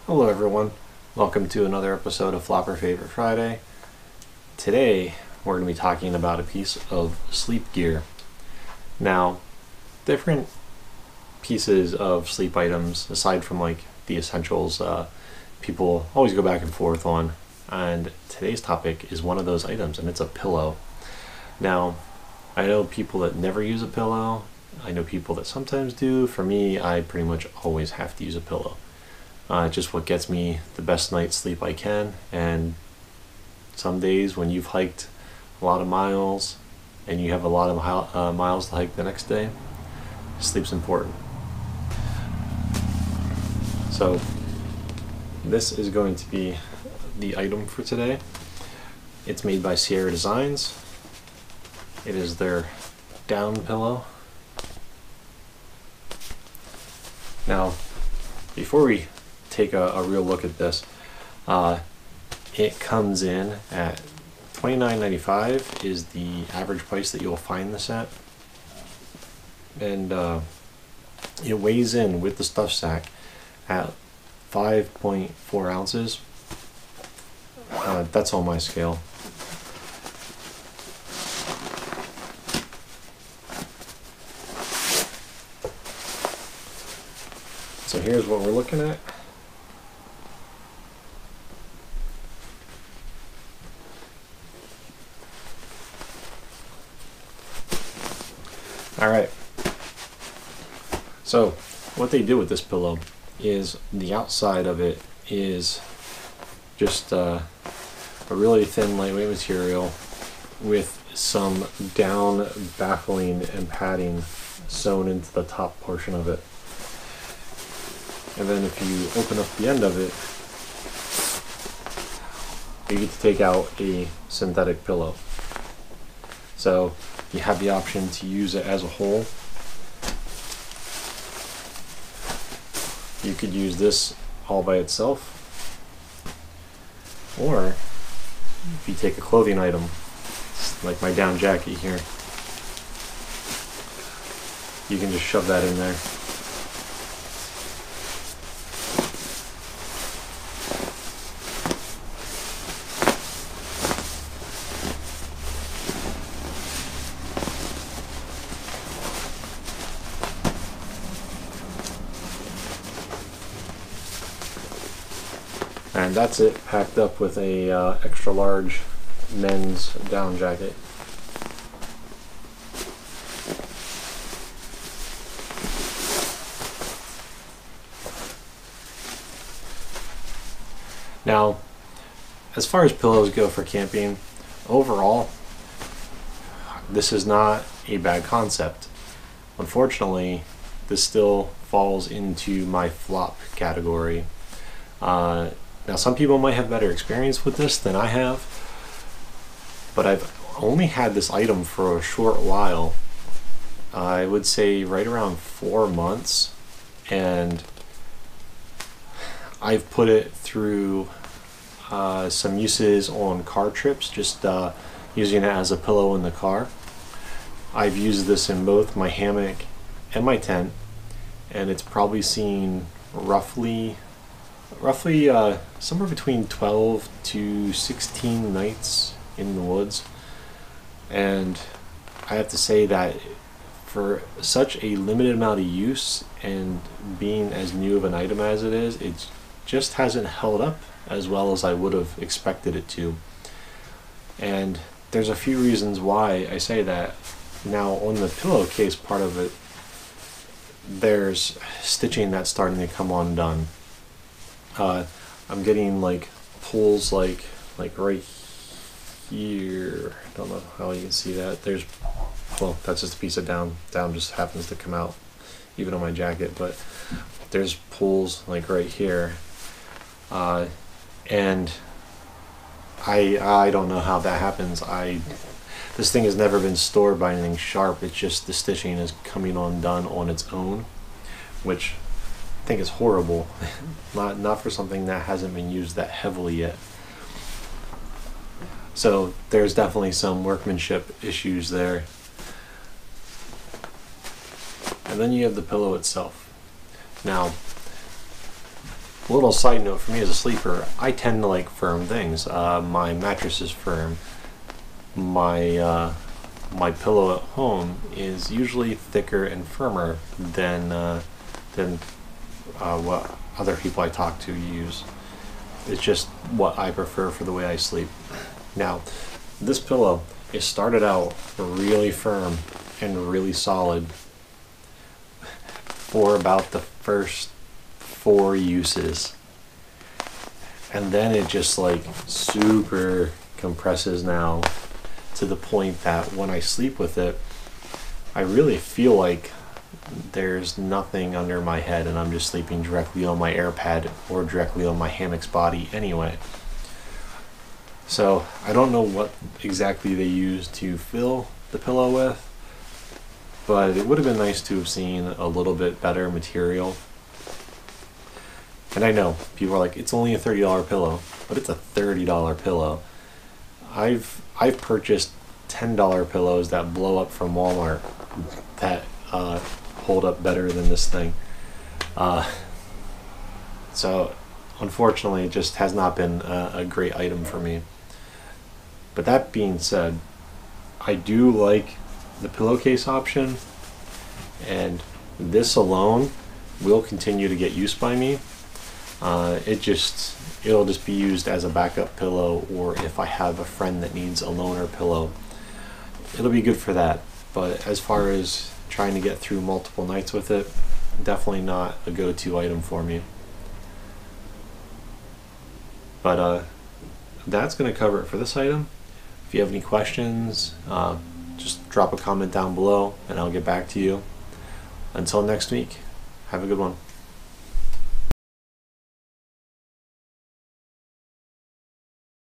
Hello everyone, welcome to another episode of Flopper Favorite Friday. Today we're going to be talking about a piece of sleep gear. Now, different pieces of sleep items, aside from like the essentials, people always go back and forth on, and today's topic is one of those items, and it's a pillow. Now, I know people that never use a pillow, I know people that sometimes do. For me, I pretty much always have to use a pillow. Just what gets me the best night's sleep I can, and some days when you've hiked a lot of miles and you have a lot of miles to hike the next day, sleep's important. So this is going to be the item for today. It's made by Sierra Designs. It is their down pillow. Now, before we take a real look at this, it comes in at $29.95 is the average price that you'll find this at, and it weighs in with the stuff sack at 5.4 ounces. That's on my scale. So here's what we're looking at. Alright, so what they do with this pillow is the outside of it is just a really thin, lightweight material with some down baffling and padding sewn into the top portion of it. And then if you open up the end of it, you get to take out a synthetic pillow. So you have the option to use it as a whole. You could use this all by itself, or if you take a clothing item, like my down jacket here, you can just shove that in there. And that's it, packed up with a extra large men's down jacket. Now, as far as pillows go for camping, overall, this is not a bad concept. Unfortunately, this still falls into my flop category. Now, some people might have better experience with this than I have, but I've only had this item for a short while. I would say right around 4 months, and I've put it through some uses on car trips, just using it as a pillow in the car. I've used this in both my hammock and my tent, and it's probably seen roughly somewhere between 12 to 16 nights in the woods. And I have to say that for such a limited amount of use and being as new of an item as it is, it just hasn't held up as well as I would have expected it to. And there's a few reasons why I say that. Now, on the pillowcase part of it, there's stitching that's starting to come undone. I'm getting like pulls like right here. I don't know how you can see that. Well, that's just a piece of down just happens to come out even on my jacket, but there's pulls like right here, and I don't know how that happens. This thing has never been stored by anything sharp. It's just the stitching is coming undone on its own, which I think is horrible. not for something that hasn't been used that heavily yet. So there's definitely some workmanship issues there. And then you have the pillow itself. Now, A little side note for me as a sleeper, I tend to like firm things. My mattress is firm. My pillow at home is usually thicker and firmer than what other people I talk to use. It's just what I prefer for the way I sleep. Now, this pillow, it started out really firm and really solid for about the first 4 uses, and then it just like super compresses now to the point that when I sleep with it, I really feel like there's nothing under my head and I'm just sleeping directly on my air pad or directly on my hammock's body anyway. So I don't know what exactly they use to fill the pillow with, but it would have been nice to have seen a little bit better material. And I know people are like, it's only a $30 pillow, but it's a $30 pillow. I've purchased $10 pillows that blow up from Walmart that hold up better than this thing. So unfortunately, it just has not been a great item for me. But that being said, I do like the pillowcase option, and this alone will continue to get used by me. It'll just be used as a backup pillow, or if I have a friend that needs a loaner pillow, it'll be good for that. But as far as trying to get through multiple nights with it, definitely not a go-to item for me. But that's going to cover it for this item. If you have any questions, just drop a comment down below and I'll get back to you. Until next week, have a good one.